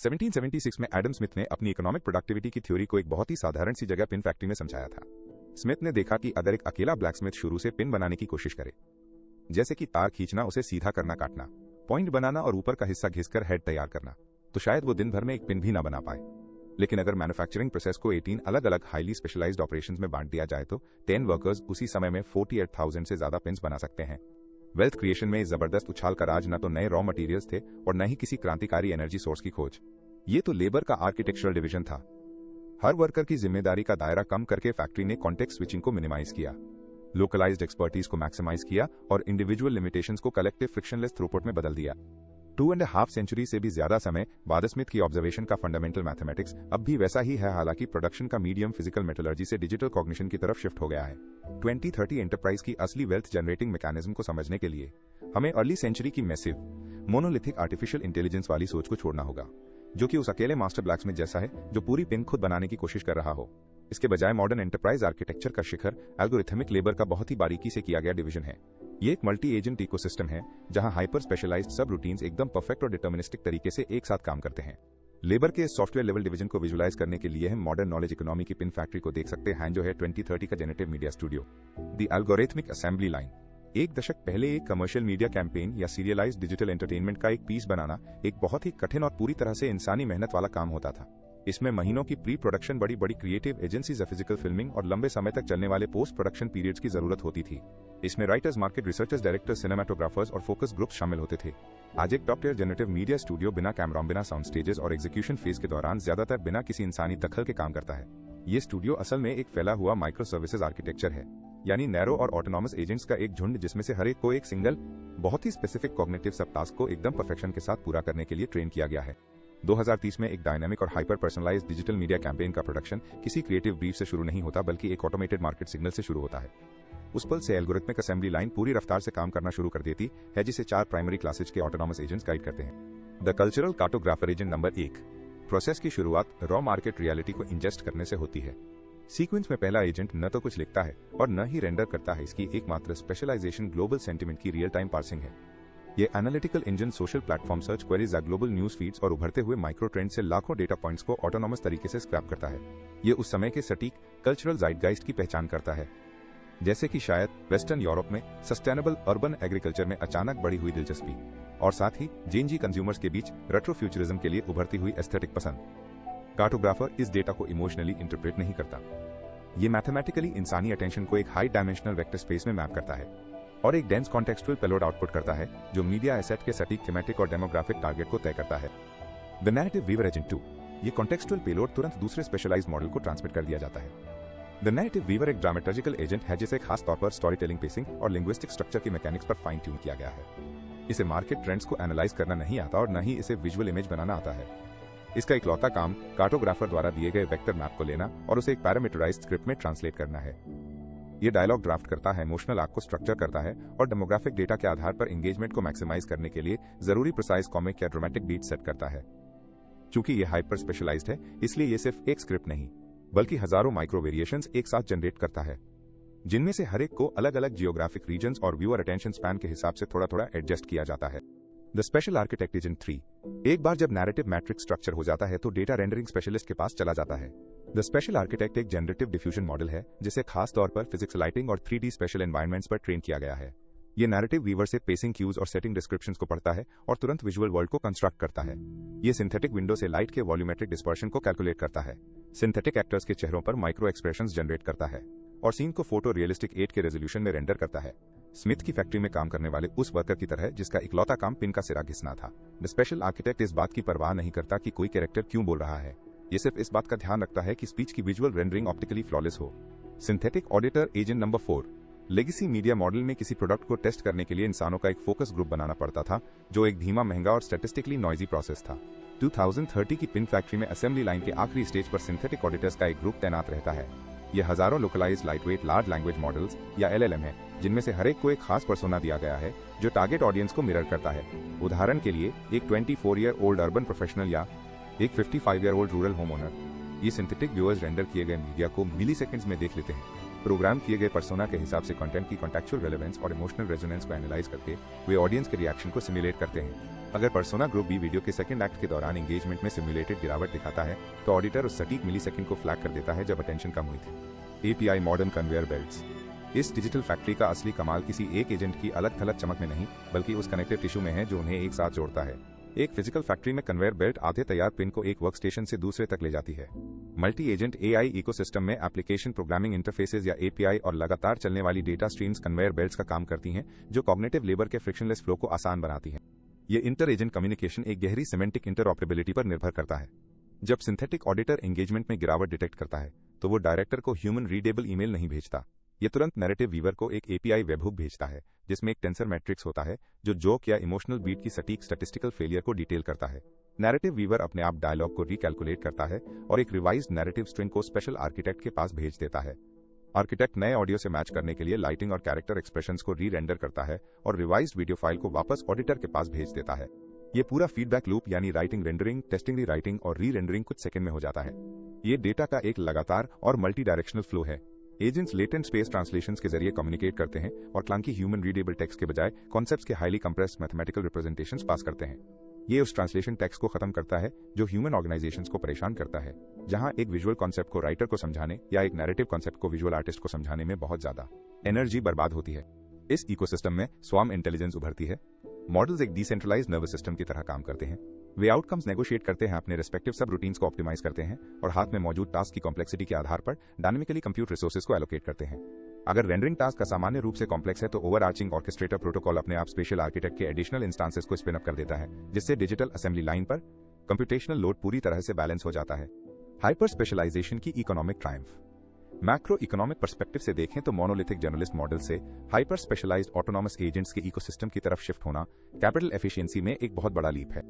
1776 में Adam Smith ने अपनी इकोनॉमिक प्रोडक्टिविटी की थ्योरी को एक बहुत ही साधारण सी जगह पिन फैक्ट्री में समझाया था। स्मिथ ने देखा कि अगर एक अकेला ब्लैकस्मिथ शुरू से पिन बनाने की कोशिश करे, जैसे कि तार खींचना, उसे सीधा करना, काटना, पॉइंट बनाना और ऊपर का हिस्सा घिसकर हेड तैयार करना, तो शायद वो दिन भर में एक पिन भी ना बना पाए। लेकिन अगर मैन्युफैक्चरिंग प्रोसेस को 18 अलग अलग हाईली स्पेशलाइज्ड ऑपरेशंस में बांट दिया जाए तो 10 वर्कर्स उसी समय में 48,000 से ज्यादा पिन्स बना सकते हैं। वेल्थ क्रिएशन में इस जबरदस्त उछाल का राज न तो नए रॉ मटेरियल्स थे और न ही किसी क्रांतिकारी एनर्जी सोर्स की खोज। ये तो लेबर का आर्किटेक्चरल डिवीजन था। हर वर्कर की जिम्मेदारी का दायरा कम करके फैक्ट्री ने कॉन्टेक्स्ट स्विचिंग को मिनिमाइज किया, लोकलाइज्ड एक्सपर्टीज को मैक्सिमाइज किया और इंडिविजुअल लिमिटेशंस को कलेक्टिव फ्रिक्शनलेस थ्रूपुट में बदल दिया। 2.5 सेंचुरी से भी ज्यादा समय बाद स्मिथ की ऑब्जर्वेशन का फंडामेंटल मैथमेटिक्स अब भी वैसा ही है, हालांकि प्रोडक्शन का मीडियम फिजिकल मेटलर्जी से डिजिटल कॉग्निशन की तरफ शिफ्ट हो गया है। 2030 एंटरप्राइज की असली वेल्थ जनरेटिंग मैकेनिज्म को समझने के लिए हमें अर्ली सेंचुरी की मैसिव मोनोलिथिक आर्टिफिशियल इंटेलिजेंस वाली सोच को छोड़ना होगा, जो कि उस अकेले मास्टर ब्लैकस्मिथ जैसा है जो पूरी पिन खुद बनाने की कोशिश कर रहा हो। इसके बजाय मॉडर्न एंटरप्राइज आर्किटेक्चर का शिखर एल्गोरिथमिक लेबर का बहुत ही बारीकी से किया गया डिवीजन है। ये एक मल्टी एजेंट इकोसिस्टम है जहां हाइपर स्पेशलाइज्ड सब रूटीन्स एकदम परफेक्ट और डिटर्मिनिस्टिक तरीके से एक साथ काम करते हैं। लेबर के सॉफ्टवेयर लेवल डिवीजन को विजुलाइज करने के लिए हम मॉडर्न नॉलेज इकोनॉमी की पिन फैक्ट्री को देख सकते हैं, जो है 2030 का generative media studio. The algorithmic assembly line. एक दशक पहले एक कमर्शियल मीडिया कैंपेन या सीरियलाइज्ड डिजिटल एंटरटेनमेंट का एक पीस बनाना एक बहुत ही कठिन और पूरी तरह से इंसानी मेहनत वाला काम होता था। इसमें महीनों की प्री प्रोडक्शन, बड़ी बड़ी क्रिएटिव एजेंसीज, फिजिकल फिल्मिंग और लंबे समय तक चलने वाले पोस्ट प्रोडक्शन पीरियड्स की जरूरत होती थी। इसमें writers, market researchers, directors, cinematographers और फोकस ग्रुप्स शामिल होते थे। आज एक top tier generative media studio बिना कैमरा, बिना साउंड स्टेजेस और एग्जीक्यूशन फेज के दौरान ज्यादातर बिना किसी इंसानी दखल के काम करता है। ये स्टूडियो असल में एक फैला हुआ माइक्रो सर्विसेज आर्किटेक्चर है, यानी नैरो और ऑटोनॉमस एजेंट्स का एक झुंड, जिसमें से हर एक को एक सिंगल बहुत ही स्पेसिफिक कॉग्निटिव सब टास्क को एकदम परफेक्शन के साथ पूरा करने के लिए ट्रेन किया गया है। 2030 में एक डायनामिक और hyper personalised digital media campaign का प्रोडक्शन किसी क्रिएटिव ब्रीफ से शुरू नहीं होता, बल्कि एक ऑटोमेटेड मार्केट सिग्नल से शुरू होता है। उस पल से एल्गोरिथमिक असेंबली लाइन पूरी रफ्तार से काम करना शुरू कर देती है, जिसे 4 प्राइमरी क्लासेज के ऑटोनॉमस एजेंट्स गाइड करते हैं। The cultural cartographer agent number 1। Process की शुरुआत रॉ मार्केट रियलिटी को इंजेस्ट करने से होती है। सीक्वेंस में पहला एजेंट न तो कुछ लिखता है और न ही रेंडर करता है, इसकी एकमात्र स्पेशलाइजेशन ग्लोबल सेंटिमेंट की रियल टाइम पार्सिंग है। ये analytical engine social platform, search queries, global news feeds और उभरते हुए माइक्रो ट्रेंड से लाखों डेटा पॉइंट्स को ऑटोनॉमस तरीके से स्क्रैप करता है। ये उस समय के सटीक कल्चरल ज़ाइटगाइस्ट की पहचान करता है, जैसे कि शायद वेस्टर्न यूरोप में सस्टेनेबल अर्बन एग्रीकल्चर में अचानक बढ़ी हुई दिलचस्पी और साथ ही जेनजी कंज्यूमर्स के बीच रेट्रो फ्यूचरिज्म के लिए उभरती हुई एस्थेटिक पसंद। कार्टोग्राफर इस डेटा को इमोशनली इंटरप्रेट नहीं करता, ये मैथमेटिकली इंसानी अटेंशन को एक हाई डायमेंशनल वेक्टर स्पेस में मैप करता है और एक डेंस कॉन्टेक्सचुअल पेलोड आउटपुट करता है, जो मीडिया एसेट के सटीक थीमेटिक और डेमोग्राफिक टारगेट को तय करता है। The narrative weaver agent 2। ये कॉन्टेक्सचुअल पेलोड तुरंत दूसरे स्पेशलाइज्ड मॉडल को ट्रांसमिट कर दिया जाता है। द नैरेटिव वीवर एक ड्रामेटर्जिकल एजेंट है, जिसे खास तौर पर स्टोरी टेलिंग, पेसिंग और लिंग्विस्टिक स्ट्रक्चर की मैकेनिक्स पर फाइन ट्यून किया गया है। इसे मार्केट ट्रेंड्स को एनालाइज करना नहीं आता और न ही इसे विजुअल इमेज बनाना आता है। इसका इकलौता काम कार्टोग्राफर द्वारा दिए गए वेक्टर मैप को लेना और उसे एक पैरामीटराइज्ड स्क्रिप्ट में ट्रांसलेट करना है। ये डायलॉग ड्राफ्ट करता है, इमोशनल आर्क को स्ट्रक्चर करता है और डेमोग्राफिक डेटा के आधार पर एंगेजमेंट को मैक्सिमाइज करने के लिए जरूरी प्रिसाइज कॉमिक या ड्रामेटिक बीट सेट करता है। चूंकि ये हाइपर स्पेशलाइज्ड है, इसलिए ये सिर्फ एक स्क्रिप्ट नहीं बल्कि हजारों माइक्रो वेरिएशंस एक साथ जनरेट करता है, जिनमें से हर एक को अलग अलग जियोग्राफिक रीजन्स और व्यूअर अटेंशन स्पैन के हिसाब से थोड़ा थोड़ा एडजस्ट किया जाता है। The special architect agent 3। एक बार जब नैरेटिव मैट्रिक्स स्ट्रक्चर हो जाता है तो डेटा रेंडरिंग स्पेशलिस्ट के पास चला जाता है। द स्पेशल आर्किटेक्ट एक जनरेटिव डिफ्यूजन मॉडल है, जिसे खास तौर पर फिजिक्स, लाइटिंग और 3D स्पेशल एनवायरनमेंट्स पर ट्रेन किया गया है। ये नैरेटिव वीवर से पेसिंग क्यूज और सेटिंग डिस्क्रिप्शंस को पढ़ता है और तुरंत विजुअल वर्ल्ड को कंस्ट्रक्ट करता है। ये सिंथेटिक विंडो से लाइट के वॉल्यूमेट्रिक डिस्पर्शन को कैलकुलेट करता है, सिंथेटिक एक्टर्स के चेहरों पर माइक्रो एक्सप्रेशंस जनरेट करता है और सीन को फोटो रियलिस्टिक 8 के रेजोल्यूशन में रेंडर करता है। स्मिथ की फैक्ट्री में काम करने वाले उस वर्कर की तरह जिसका इकलौता काम पिन का सिरा घिसना था। द स्पेशल आर्किटेक्ट इस बात की परवाह नहीं करता कि कोई कैरेक्टर क्यों बोल रहा है, ये सिर्फ इस बात का ध्यान रखता है कि स्पीच की विजुअल रेंडरिंग ऑप्टिकली फ्लॉलेस हो। Synthetic auditor agent number 4। Legacy media model में किसी प्रोडक्ट को टेस्ट करने के लिए इंसानों का एक फोकस ग्रुप बनाना पड़ता था, जो एक धीमा, महंगा और स्टैटिस्टिकली नॉइजी प्रोसेस था। 2030 की पिन फैक्ट्री में असेंबली लाइन के आखिरी स्टेज पर सिंथेटिक ऑडिटर्स का एक ग्रुप तैनात रहता है। ये हजारों localised lightweight large language models या LLM है, जिनमें से हर एक को एक खास पर्सोना दिया गया है जो टारगेट ऑडियंस को मिरर करता है। उदाहरण के लिए एक 24 ईयर ओल्ड अर्बन प्रोफेशनल या एक 55 year old rural home owner. ये सिंथेटिक व्यूअर्स रेंडर किए गए मीडिया को मिली सेकेंड्स में देख लेते हैं प्रोग्राम किए गए पर्सोना के हिसाब से कंटेंट की कॉन्टेक्चुअल रेलेवेंस और इमोशनल रेजोनेंस को एनालाइज करके वे ऑडियंस के रिएक्शन को सिमुलेट करते हैं। अगर पर्सोना ग्रुप बी वीडियो के सेकंड एक्ट के दौरान एंगेजमेंट में सिमुलेटेड गिरावट दिखाता है तो ऑडिटर उस सटीक मिलीसेकंड को फ्लैग कर देता है जब अटेंशन कम हुई थी। API modern conveyor belts. इस डिजिटल फैक्ट्री का असली कमाल किसी एक एजेंट की अलग थलग चमक में नहीं बल्कि उस कनेक्टिव टिश्यू में है जो उन्हें एक साथ जोड़ता है। एक फिजिकल फैक्ट्री में कन्वेयर बेल्ट आधे तैयार पिन को एक वर्कस्टेशन से दूसरे तक ले जाती है। मल्टी एजेंट AI इकोसिस्टम में एप्लीकेशन प्रोग्रामिंग इंटरफेसेस या API और लगातार चलने वाली डेटा स्ट्रीम्स कन्वेयर बेल्ट्स का काम करती हैं जो कॉग्निटिव लेबर के फ्रिक्शनलेस फ्लो को आसान बनाती हैं। ये इंटर एजेंट कम्युनिकेशन एक गहरी सिमेंटिक इंटरऑपरेबिलिटी पर निर्भर करता है। जब सिंथेटिक ऑडिटर एंगेजमेंट में गिरावट डिटेक्ट करता है तो वो डायरेक्टर को ह्यूमन रीडेबल ईमेल नहीं भेजता, ये तुरंत नैरेटिव वीवर को एक API वेबहुक भेजता है जिसमें एक टेंसर मैट्रिक्स होता है जो जोक या इमोशनल बीट की सटीक स्टैटिस्टिकल फेलियर को डिटेल करता है। नैरेटिव वीवर अपने आप डायलॉग को रिकैलकुलेट करता है और एक रिवाइज्ड नैरेटिव स्ट्रिंग को स्पेशल आर्किटेक्ट के पास भेज देता है। आर्किटेक्ट नए ऑडियो से मैच करने के लिए लाइटिंग और कैरेक्टर एक्सप्रेशंस को री-रेंडर करता है और रिवाइज्ड वीडियो फाइल को वापस ऑडिटर के पास भेज देता है। ये पूरा फीडबैक लूप यानी राइटिंग रेंडरिंग, टेस्टिंग री राइटिंग और री रेंडरिंग कुछ सेकंड में हो जाता है। ये डेटा का एक लगातार और मल्टी डायरेक्शनल फ्लो है। एजेंट्स लेटेंट स्पेस ट्रांसलेशंस के जरिए कम्युनिकेट करते हैं और क्लंकी ह्यूमन रीडेबल टेक्स्ट के बजाय कॉन्सेप्ट्स के हाईली कंप्रेस्ड मैथमेटिकल रिप्रेजेंटेशंस पास करते हैं। ये उस ट्रांसलेशन टेक्स्ट को खत्म करता है जो ह्यूमन ऑर्गेनाइजेशंस को परेशान करता है, जहां एक विजुअल कॉन्सेप्ट को राइटर को समझाने या एक नैरेटिव कॉन्सेप्ट को विजुअल आर्टिस्ट को समझाने में बहुत ज्यादा एनर्जी बर्बाद होती है। इस इकोसिस्टम में स्वार्म इंटेलिजेंस उभरती है। मॉडल्स एक डिसेंट्रलाइज्ड नर्वस सिस्टम की तरह काम करते हैं। वे आउटकम्स नेगोशिएट करते हैं, अपने रेस्पेक्टिव सब रूटीन्स को ऑप्टिमाइज करते हैं और हाथ में मौजूद टास्क की कॉम्प्लेक्सिटी के आधार पर डायनेमिकली कंप्यूट रिसोर्सेज को एलोकेट करते हैं। अगर रेंडरिंग टास्क का सामान्य रूप से कॉम्प्लेक्स है तो ओवरआर्चिंग ऑर्केस्ट्रेटर प्रोटोकॉल अपने आप स्पेशल आर्किटेक्ट के एडिशनल इंस्टांसेस को स्पिन अप कर देता है, जिससे डिजिटल असेंबली लाइन पर कंप्यूटेशनल लोड पूरी तरह से बैलेंस हो जाता है। हाइपर स्पेशलाइजेशन की economic Triumph. Macro economic perspective से देखें तो मोनोलिथिक जर्नलिस्ट मॉडल से हाइपर स्पेशलाइज्ड ऑटोनॉमस एजेंट्स के इकोसिस्टम की तरफ शिफ्ट होना कैपिटल एफिशिएंसी में एक बहुत बड़ा लीप है।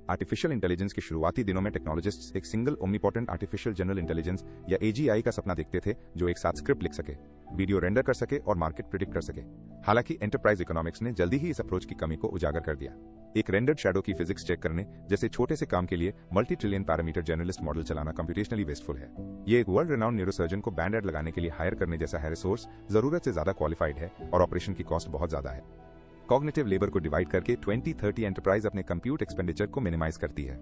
आर्टिफिशियल इंटेलिजेंस के शुरुआती दिनों में टेक्नोलॉजिस्ट्स एक single omnipotent artificial general intelligence या AGI का सपना देखते थे जो एक साथ स्क्रिप्ट लिख सके, वीडियो रेंडर कर सके और मार्केट प्रिडिक्ट कर सके। हालांकि एंटरप्राइज इकोनॉमिक्स ने जल्दी ही इस अप्रोच की कमी को उजागर कर दिया। एक रेंडर्ड शैडो की फिजिक्स चेक करने जैसे छोटे से काम के लिए multi trillion parameter journalist model चलाना कंप्यूटेशनली वेस्टफुल है। ये एक वर्ल्ड रेनाउंड न्यूरोसर्जन को बैंड एड लगाने के लिए हायर करने जैसा है। रिसोर्स जरूरत से ज्यादा क्वालिफाइड है और ऑपरेशन की कॉस्ट बहुत ज्यादा है। कॉग्निटिव लेबर को डिवाइड करके 2030 एंटरप्राइज अपने कंप्यूट एक्सपेंडिचर को मिनिमाइज करती है।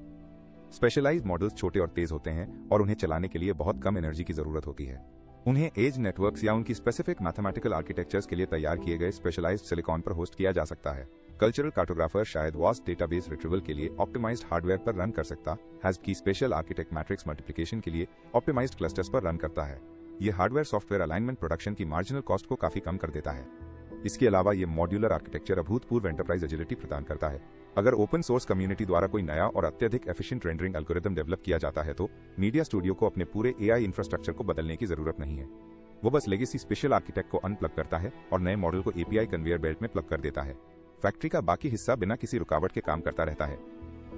स्पेशलाइज्ड मॉडल्स छोटे और तेज होते हैं और उन्हें चलाने के लिए बहुत कम एनर्जी की जरूरत होती है। उन्हें एज नेटवर्क्स या उनकी स्पेसिफिक मैथमेटिकल आर्किटेक्चर्स के लिए तैयार किए गए स्पेशलाइज्ड सिलिकॉन पर होस्ट किया जा सकता है। कल्चरल कार्टोग्राफर शायद वास्ट डेटाबेस रिट्रीवल के लिए ऑप्टिमाइज्ड हार्डवेयर पर रन कर सकता है की स्पेशल आर्किटेक्ट मैट्रिक्स मल्टीप्लिकेशन के लिए ऑप्टिमाइज्ड क्लस्टर्स पर रन करता है। ये हार्डवेयर सॉफ्टवेयर अलाइनमेंट प्रोडक्शन की मार्जिनल कॉस्ट को काफी कम कर देता है। इसके अलावा ये मॉड्यूलर आर्किटेक्चर अभूतपूर्व एंटरप्राइज एजिलिटी प्रदान करता है। अगर ओपन सोर्स कम्युनिटी द्वारा कोई नया और अत्यधिक एफिशिएंट रेंडरिंग एल्गोरिथम डेवलप किया जाता है तो मीडिया स्टूडियो को अपने पूरे AI इंफ्रास्ट्रक्चर को बदलने की जरूरत नहीं है। वो बस लेगेसी स्पेशल आर्किटेक्ट को अनप्लग करता है और नए मॉडल को API कन्वेयर बेल्ट में प्लग कर देता है। फैक्ट्री का बाकी हिस्सा बिना किसी रुकावट के काम करता रहता है।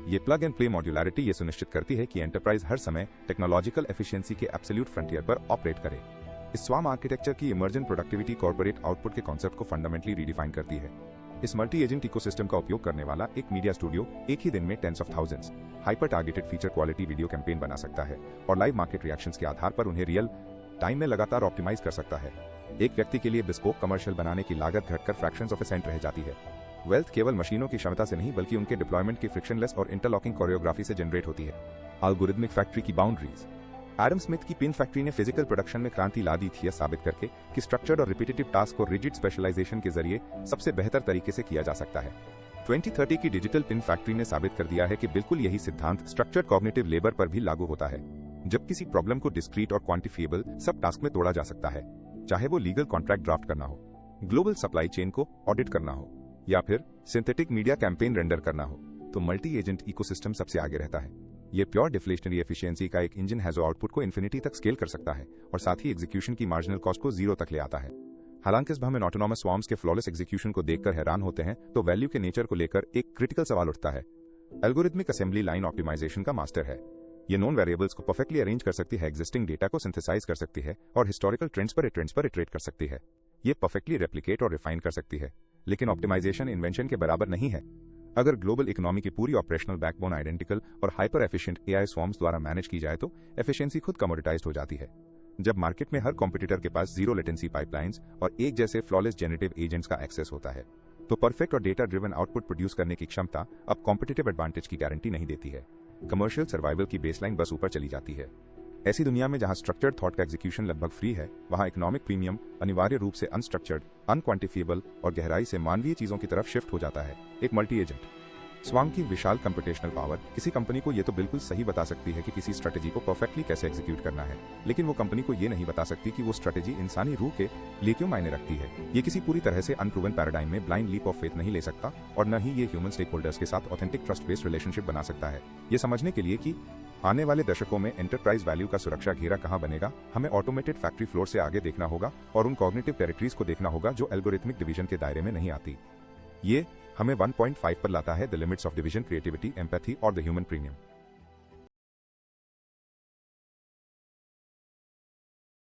ये प्लग एंड प्ले मॉड्यूलैरिटी ये सुनिश्चित करती है कि एंटरप्राइज हर समय टेक्नोलॉजिकल एफिशिएंसी के एब्सोल्यूट फ्रंटियर पर ऑपरेट करे। इस स्वार्म आर्किटेक्चर की इमर्जेंट प्रोडक्टिविटी कॉर्पोरेट आउटपुट के कॉन्सेप्ट को फंडामेंटली रीडिफाइन करती है। इस मल्टी एजेंट इकोसिस्टम का उपयोग करने वाला एक मीडिया स्टूडियो एक ही दिन में tens of thousands hyper targeted feature quality video campaign बना सकता है और लाइव मार्केट रिएक्शंस के आधार पर उन्हें रियल टाइम में लगातार ऑप्टिमाइज कर सकता है। एक व्यक्ति के लिए बिस्पोक कमर्शियल बनाने की लागत घटकर फ्रैक्शंस ऑफ अ सेंट रह जाती है। वेल्थ केवल मशीनों की क्षमता से नहीं बल्कि उनके डिप्लॉयमेंट की फ्रिक्शनलेस और इंटरलॉकिंग कोरियोग्राफी से जनरेट होती है। एल्गोरिथमिक फैक्ट्री की बाउंड्रीज। एडम स्मिथ की पिन फैक्ट्री ने फिजिकल प्रोडक्शन में क्रांति ला दी थी, साबित करके कि स्ट्रक्चर्ड और रिपीटेटिव टास्क को रिजिड स्पेशलाइजेशन के जरिए सबसे बेहतर तरीके से किया जा सकता है। 2030 की डिजिटल पिन फैक्ट्री ने साबित कर दिया है कि बिल्कुल यही सिद्धांत स्ट्रक्चर्ड कॉग्निटिव लेबर पर भी लागू होता है। जब किसी प्रॉब्लम को डिस्क्रीट और क्वांटिफिएबल सब टास्क में तोड़ा जा सकता है, चाहे वो लीगल कॉन्ट्रैक्ट ड्राफ्ट करना हो, ग्लोबल सप्लाई चेन को ऑडिट करना हो या फिर सिंथेटिक मीडिया कैंपेन रेंडर करना हो, तो मल्टी एजेंट इकोसिस्टम सबसे आगे रहता है। ये प्योर डिफ्लेशनरी एफिशिएंसी का एक इंजन है जो आउटपुट को इन्फिनिटी तक स्केल कर सकता है और साथ ही एग्जीक्यूशन की मार्जिनल कॉस्ट को जीरो तक ले आता है। हालांकि इस हम ऑटोनॉमस स्वार्म्स के फ्लॉलेस एग्जीक्यूशन को देखकर हैरान होते हैं तो वैल्यू के नेचर को लेकर एक क्रिटिकल सवाल उठता है। एल्गोरिथमिक असेंबली लाइन ऑप्टिमाइजेशन का मास्टर है। ये नॉन वेरिएबल्स को परफेक्टली अरेंज कर सकती है, एग्जिस्टिंग डेटा को सिंथेसाइज कर सकती है और हिस्टोरिकल ट्रेंड्स पर इटरेट कर सकती है। ये परफेक्टली रेप्लिकेट और रिफाइन कर सकती है, लेकिन ऑप्टिमाइजेशन इन्वेंशन के बराबर नहीं है। अगर ग्लोबल इकोनॉमी की पूरी ऑपरेशनल बैकबोन आइडेंटिकल और हाइपर एफिशिएंट AI स्वार्म्स द्वारा मैनेज की जाए तो एफिशिएंसी खुद कमोडिटाइज्ड हो जाती है। जब मार्केट में हर कॉम्पिटिटर के पास जीरो लेटेंसी पाइपलाइंस और एक जैसे फ्लॉलेस जेनरेटिव एजेंट्स का एक्सेस होता है, तो परफेक्ट और डेटा ड्रिवन आउटपुट प्रोड्यूस करने की क्षमता अब कॉम्पिटिटिव एडवांटेज की गारंटी नहीं देती है। कमर्शियल सर्वाइवल की बेसलाइन बस ऊपर चली जाती है। ऐसी दुनिया में जहां स्ट्रक्चर्ड थॉट का एग्जीक्यूशन लगभग फ्री है, वहां इकोनॉमिक प्रीमियम अनिवार्य रूप से अनस्ट्रक्चर्ड, अनक्वांटिफिएबल और गहराई से मानवीय चीजों की तरफ शिफ्ट हो जाता है। एक मल्टी एजेंट स्वांग की विशाल कंप्यूटेशनल पावर किसी कंपनी को ये तो बिल्कुल सही बता सकती है कि किसी स्ट्रेटेजी को परफेक्टली कैसे एग्जीक्यूट करना है, लेकिन वो कंपनी को ये नहीं बता सकती कि वो स्ट्रेटेजी इंसानी रूह के लिए क्यों मायने रखती है। ये किसी पूरी तरह से अनप्रूवन पैराडाइम में ब्लाइंड लीप ऑफ फेथ नहीं ले सकता, और न ही ये ह्यूमन स्टेक होल्डर्स के साथ ऑथेंटिक ट्रस्ट बेस्ड रिलेशनशिप बना सकता है। ये समझने के लिए कि आने वाले दशकों में एंटरप्राइज वैल्यू का सुरक्षा घेरा कहां बनेगा, हमें ऑटोमेटेड फैक्ट्री फ्लोर से आगे देखना होगा और उन कॉग्निटिव टेरिटरीज को देखना होगा जो एल्गोरिथमिक डिवीजन के दायरे में नहीं आती। ये हमें 1.5 पर लाता है the limits of division, creativity, empathy और द ह्यूमन प्रीमियम।